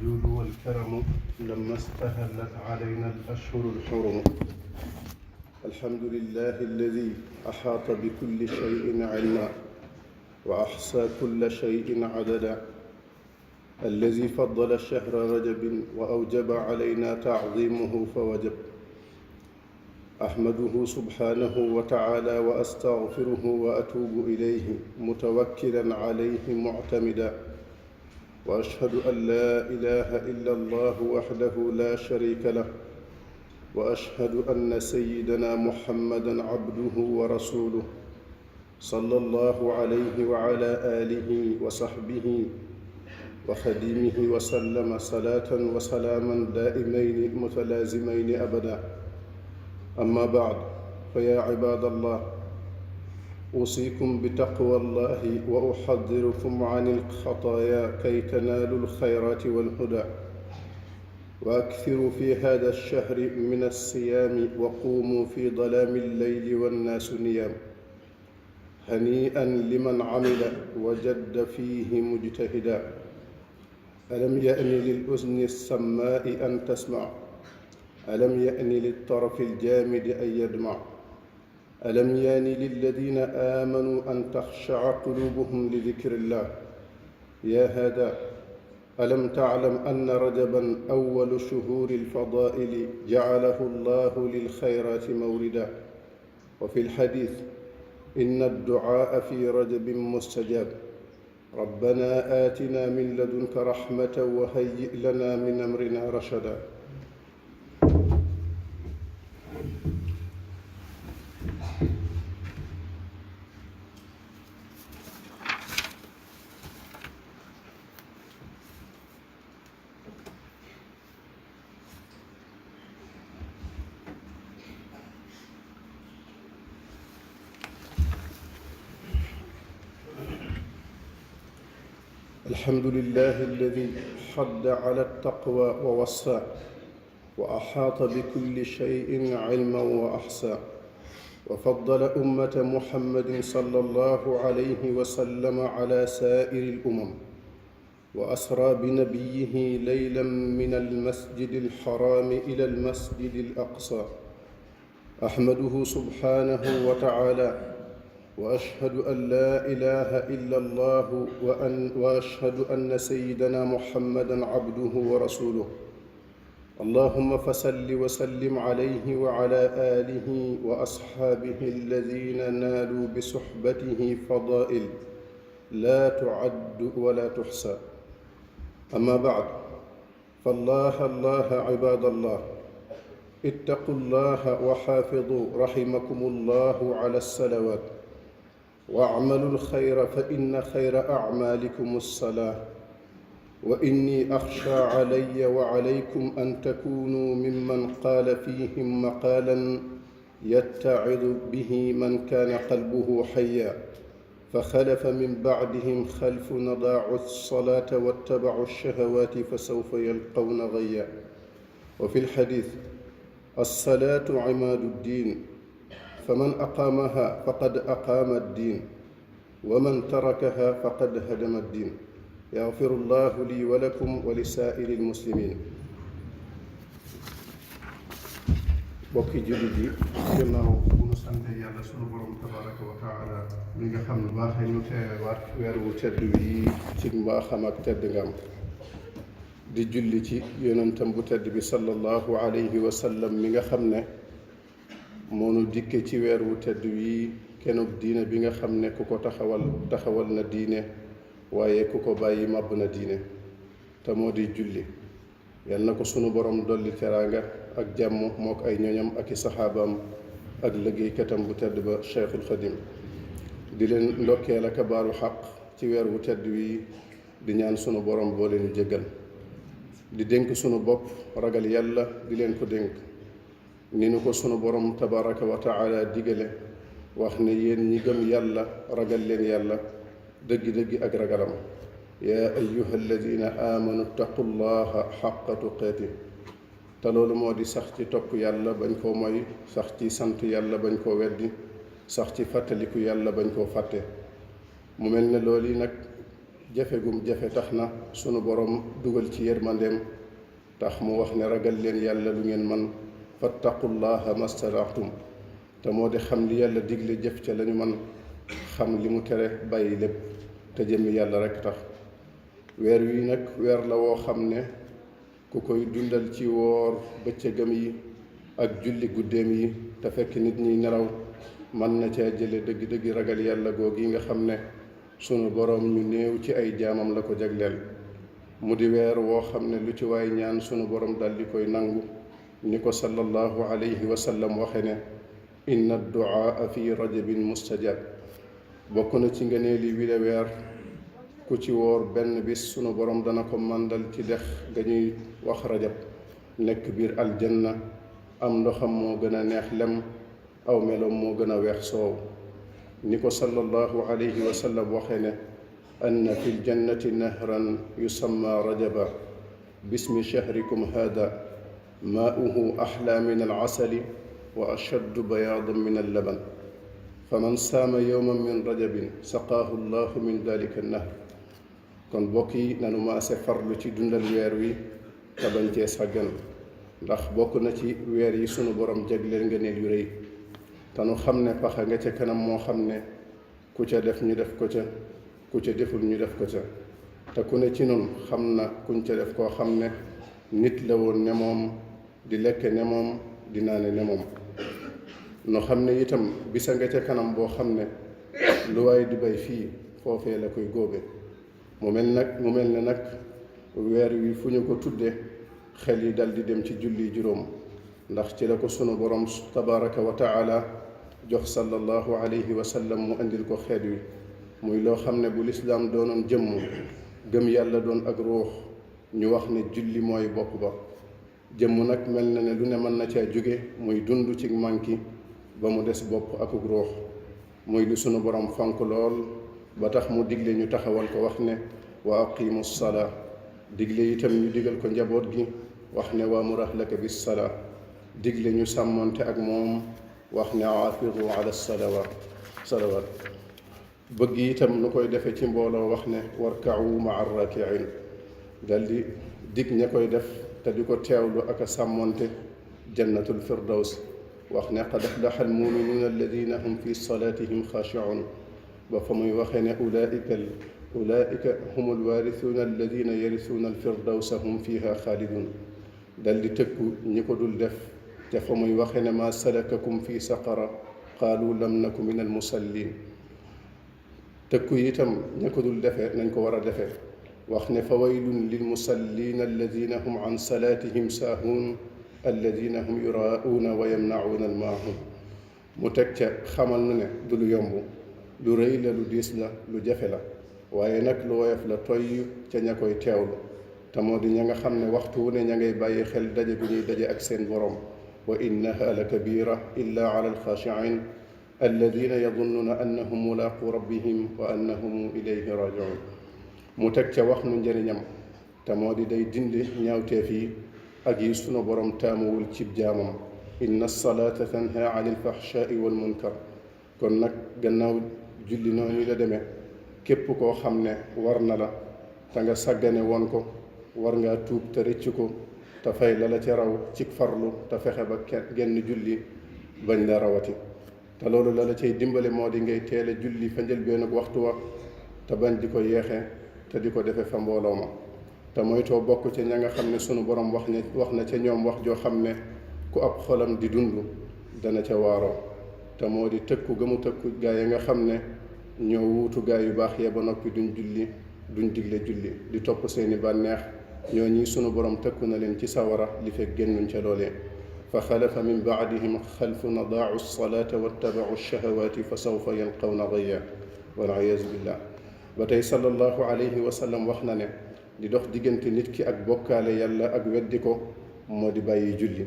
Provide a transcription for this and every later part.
الجود والكرم لما استهلت علينا الأشهر الحرم. الحمد لله الذي أحاط بكل شيء علما وأحصى كل شيء عددا، الذي فضل شهر رجب وأوجب علينا تعظيمه فوجب. أحمده سبحانه وتعالى وأستغفره وأتوب إليه متوكلا عليه معتمدا، وأشهد أن لا إله إلا الله وحده لا شريك له، وأشهد أن سيدنا محمدا عبده ورسوله صلى الله عليه وعلى آله وصحبه وخديمه وسلم صلاة وسلاما دائمين متلازمين أبدا. أما بعد، فيا عباد الله، أوصيكم بتقوى الله وأحذركم عن الخطايا كي تنالوا الخيرات والهدى. وأكثروا في هذا الشهر من الصيام وقوموا في ظلام الليل والناس نيام. هنيئا لمن عمل وجد فيه مجتهدا. ألم يأن للأذن السماء أن تسمع؟ ألم يأن للطرف الجامد أن يدمع؟ ألم يأن للذين آمنوا أن تخشع قلوبهم لذكر الله؟ يا هذا، ألم تعلم أن رجبا أول شهور الفضائل جعله الله للخيرات موردا؟ وفي الحديث: إن الدعاء في رجب مستجاب. ربنا آتنا من لدنك رحمة وهيئ لنا من أمرنا رشدا. الحمد لله الذي حض على التقوى ووصى، وأحاط بكل شيء علما وأحصى، وفضل أمة محمد صلى الله عليه وسلم على سائر الأمم، وأسرى بنبيه ليلا من المسجد الحرام إلى المسجد الأقصى. أحمده سبحانه وتعالى، وأشهد أن لا إله إلا الله وأشهد أن سيدنا محمدا عبده ورسوله. اللهم فصل وسلم عليه وعلى آله وأصحابه الذين نالوا بصحبته فضائل لا تعد ولا تحصى. أما بعد، فالله عباد الله، اتقوا الله وحافظوا رحمكم الله على الصلوات، واعملوا الخير فإن خير أعمالكم الصلاة. وإني أخشى علي وعليكم أن تكونوا ممن قال فيهم مقالا يتعظ به من كان قلبه حيا، فخلف من بعدهم خلف أضاعوا الصلاة واتبعوا الشهوات فسوف يلقون غيا. وفي الحديث: الصلاة عماد الدين، فمن أقامها فقد أقام الدين، ومن تركها فقد هدم الدين. يغفر الله لي ولكم ولسائر المسلمين. bokki jullit yi, gannaaw bu nu sante yàlla sunu borom tabaraka wa taala mi nga xam ne baaxee ñu teewaat weer wu tedd wi ci mbaaxam ak tedd ngam, di julli ci yonentam bu tedd bi sallallahu alayhi wa sallam mi nga xam ne moo nu dikke ci weer wu tedd wi kenub diine bi nga xam ne ku ko taxawal na diine, waaye ku ko bàyyi màbb na diine, te moo di julli. yal na ko sunu borom dolli teraanga ak jàmm mook ay ñoñam ak i saxaabaam ak liggéeykatam bu tedd ba Cheikhul Xadim. di leen ndokkeel ak baalu xaq ci weer wu tedd wi, di ñaan sunu borom boo leen jéggal. di dénk sunu bopp ragal yàlla, di leen ko dénk ni nu ko sunu borom tabaraka wa taala digale, wax ne yéen ñi gëm yàlla ragal leen yàlla dëggi-dëggi ak ragalam. yaa ayyuha alladina amanu ttaqu llaha xaqa tuqaati. te loolu moo di sax ci topp yàlla bañ koo moy, sax ci sant yàlla bañ koo weddi, sax ci fàttaliku yàlla bañ koo fàtte. mu mel ne loolu yi nag jafe gum jafe tax na sunu borom dugal ci yërmandeem tax mu wax ne ragal leen yàlla lu ngeen man fattaqullaha mastata'tum te moo di xam li yàlla digle jëf ca lañu man xam li mu tere bàyyi lépp te jëmmi yàlla rekk tax weer wi nag weer la woo xam ne ku koy dundal ci woor bëccëgam yi ak julli guddeem yi te fekk nit ñi nelaw mën na caa jële dëgg-dëgg ragal yàlla googu yi nga xam ne sunu boroom ñu néew ci ay jaamam la ko jagleel mu di weer woo xam ne lu ci waay ñaan sunu boroom dal di koy nangu ni ko sallallahu alayhi wa sallam waxe ne inna duaa fi rajabin mustajab bokk na ci ngëneeli wi la weer ku ci woor benn bis sunu boroom dana ko màndal ci dex ga ñuy wax rajab nekk biir aljanna am ndoxam moo gën a neex lem aw meloom moo gën a weex soow ni ko sallallahu alayhi wa sallam waxe ne anna fi ljannati nahran yusamma rajaba bismi shahrikum hada maa'uhu axlaa min alasali wa ashaddu bayaadan min allaban faman saama yowman min rajabin saqaahu llahu min dalika nahr kon bokk yi nanu maase farlu ci dundal weer wi te bañ cee sàggan ndax bokk na ci weer yi sunu borom jagleel ngëneel yu rëy te nu xam ne paxa nga ca kanam moo xam ne ku ca def ñu def ko ca ku ca deful ñu def ko ca te ku ne ci noonu xam na kuñ ca def koo xam ne nit la woon ne moom di lekk ne moom di naane ne moom nu xam ne itam bisa nga ca kanam boo xam ne lu waay di bay fii foofee la koy góobe mu mel ne nag weer wi fu ñu ko tudde xel yi dal di dem ci julli juróom ndax ci la ko sunu borom tabaraka wa taala jox sallallahu alayhi wa sallam mu indil ko xeet wi muy loo xam ne bu lislaam doonoon jëmm gëm yàlla doon ak ruux ñu wax ne julli mooy bopp ba jëmm nag mel na ne lu ne mën na caa jóge muy dund ci manki ba mu des bopp akuk ruux muy lu sunu borom fonk lool ba tax mu digle ñu taxawal ko wax ne wa aqimu salaa digle itam ñu digal ko njaboot gi wax ne waamur ahlaka bis salaa digle ñu sàmmonte ak moom wax ne aafidu ala salawaat bëgg itam nu koy defe ci mbooloo wax ne warka'u ma'a raaki'in dal di dig ña koy def te di ko teewlu ak a sàmmonte jannatul firdaws wax ne qad aflaha almuminuuna alladina hum fi salaatihim xaashi'uun ba fa muy waxee ne ulaika hum alwaarisuuna alladina yarisuuna alfirdawsa hum fiha xaalidun dal di tëkku ñi ko dul def te fa muy waxee ne maa salakakum fi saqara qaalu lam naku min almusallin tëkku itam ña ko dul defee nañ ko war a defee wax ne fa waylun lilmusallin alladina hum an salaatihim saahuun alladina hum yuraa'uuna wa yamna'uuna almaa'uun mu teg ca xamal na ne du lu yomb lu rëy la lu diis la lu jafe la waaye nag lu woyof la toy ca ña koy teewlu te moo di ña nga xam ne waxtu wu ne ña ngay bàyyi xel daje bi ñuy daje ak seen borom wa innaha la kabira illa ala alxaashiin alladina yadunnuuna annahum mulaaqu rabbihim wa annahum ilayhi rajiun mu teg ca wax nu njëriñam te moo di day dindi ñaawteef yi ak yi sunu borom taamuwul cib jaamam inna salaata tanha an alfahshaai walmunkar kon nag gannaaw julli noonu la demee képp koo xam ne war na la te nga sàggane woon ko war ngaa tuub te rëcc ko te fay la ca raw cig farlu te fexe ba genn julli bañ la rawati te loolu la cay dimbale moo di ngay teel a julli fa njëlbéen ak waxtu wa te bañ di ko yeexe te di ko defe fa mbooloo ma te moytoo bokk ca ña nga xam ne sunu borom wax na ca ñoom wax joo xam ne ku ab xolam di dund dana ca waaroo te moo di tëkku ga mu tëkku gaa yi nga xam ne ñoo wuutu gaa yu baax yee ba noppi duñ digle julli di topp seeni bànneex ñoo ñi sunu borom tëkku na leen ci sawara li fekk génnuñ ca loolee fa xalafa min baadihim xalfun adaau salaata wattabau shahawaati fa sawfa yalqawna gayya waliyaazu billah ba tey sallallahu alayhi wa sallam wax na ne di dox diggante nit ki ak bokkaale yàlla ak weddi ko moo di bàyyi julli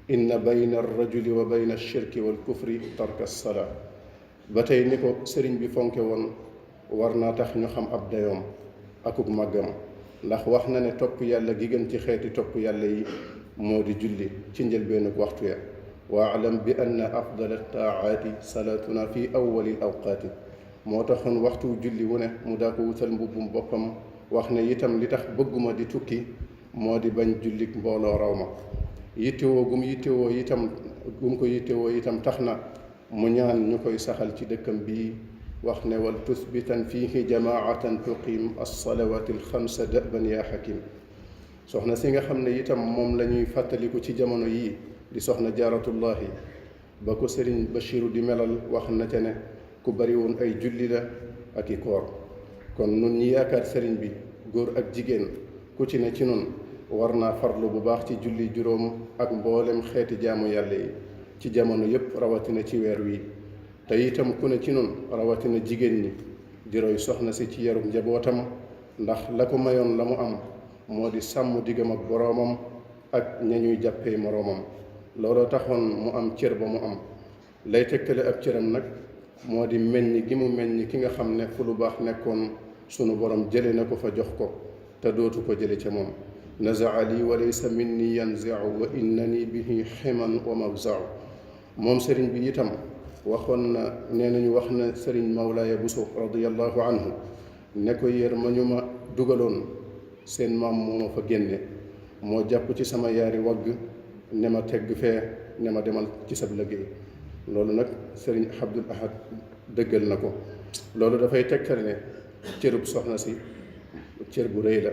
inna bayna arrajuli wa bayna alshirki walkufri tarka alsalaa ba tey ni ko sëriñ bi fonke woon war naa tax ñu xam ab dayoom akuk màggam ndax wax na ne topp yàlla gi gën ci xeeti topp yàlla yi moo di julli ci njëlbeenug waxtu ya wa alam bi anna afdala taacaati salaatuna fi awali awqaati moo taxoon waxtu julli wu ne mu daa ko wutal mbubbum boppam wax ne itam li tax bëgguma di tukki moo di bañ jullik mbooloo raw ma yittewoo gum yittewoo itam gum ko yittewoo itam tax na mu ñaan ñu koy saxal ci dëkkam bii wax ne wal tusbitan fiihi jamaatan tuqim alsalawati alxamsa daban yaa xakim soxna si nga xam ne itam moom la ñuy fàttaliku ci jamono yii di soxna jaaratullahi ba ko sëriñ Bachiru di melal wax na ca ne ku bari woon ay julli la ak i koor kon nun ñi yaakaar sëriñ bi góor ak jigéen ku ci ne ci nun war naa farlu bu baax ci julli juróom ak mboolem xeeti jaamu yàlla yi ci jamono yépp rawatina ci weer wi te itam ku ne ci nun rawatina jigéen ñi di roy soxna si ci yarub njabootam ndax la ko mayoon la mu am moo di sàmm diggam ak boroomam ak ña ñuy jàppee moroomam looloo taxoon mu am cër ba mu am lay tegtale ab cëram nag moo di meññ gi mu meññ ki nga xam ne fu lu baax nekkoon sunu borom jële na ko fa jox ko te dootu ko jële ca moom nazaa lii wa laysa minni yanziu wa innani bihi ximan wa mawzau moom sëriñ bi itam waxoon na nee nañu wax na sëriñ Mawlaaya Buso radiyallahu anhu ne ko yér ma ñu ma dugaloon seen maam moo ma fa génne moo jàpp ci sama yaari wagg ne ma tegg fee ne ma demal ci sab liggéey loolu nag sëriñ Abdul Ahad dëggal na ko loolu dafay tegtal ne cërub soxna si cër bu rëy la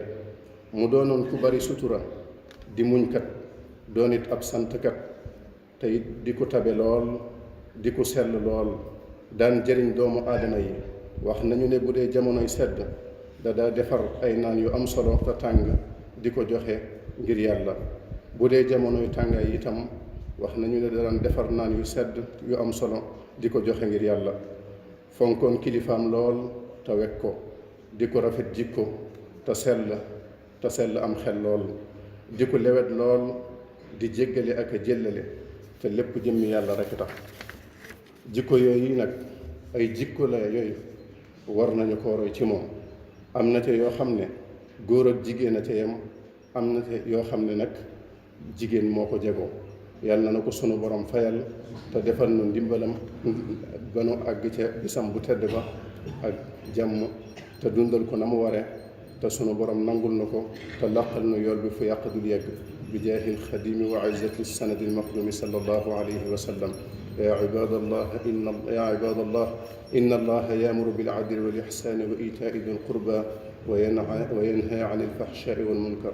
mu doonoon ku bari sutura di muñkat doon it ab santkat te it di ko tabe lool di ko sell lool daan jëriñ doomu aadama yi wax nañu ne bu dee jamonoy sedd da daa defar ay naan yu am solo te tàng di ko joxe ngir yàlla bu dee jamonoy tàngaay itam wax nañu ne daan defar naan yu sedd yu am solo di ko joxe ngir yàlla fonkoon kilifaam lool te wekk ko di ko rafet jikko te sell am xel lool di ko lewet lool di jéggale ak a jëllale te lépp jëmmi yàlla rekk tax jikko yooyu nag ay jikko la yooyu war nañu ko roy ci moom am na ca yoo xam ne góor ak jigéen a ca yem am na ca yoo xam ne nag jigéen moo ko jegoo yàlla na ko sunu borom fayal te defal nu ndimbalam ba nu àgg ca bisam bu tedd ba ak jàmm te dundal ko na mu ware te sunu borom nangul na ko te laqal nu yool bi fu yàq dul yegg bi jaahil xadimi wa izzati sanadi almaqdumi sallallahu alayhi wa sallam ya ibadallah inna allaha yaamuru bilcadli walixsani wa itaai di lqurba wa yanha an alfaxshaai walmunkar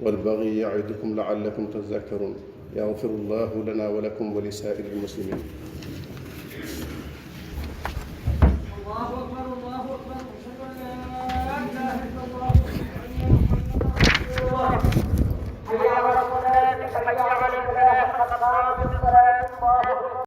walbagi yacidukum lacallakum tazakkarun yaxfiru llahu lana wa lakum wa lisaa'iri almuslimin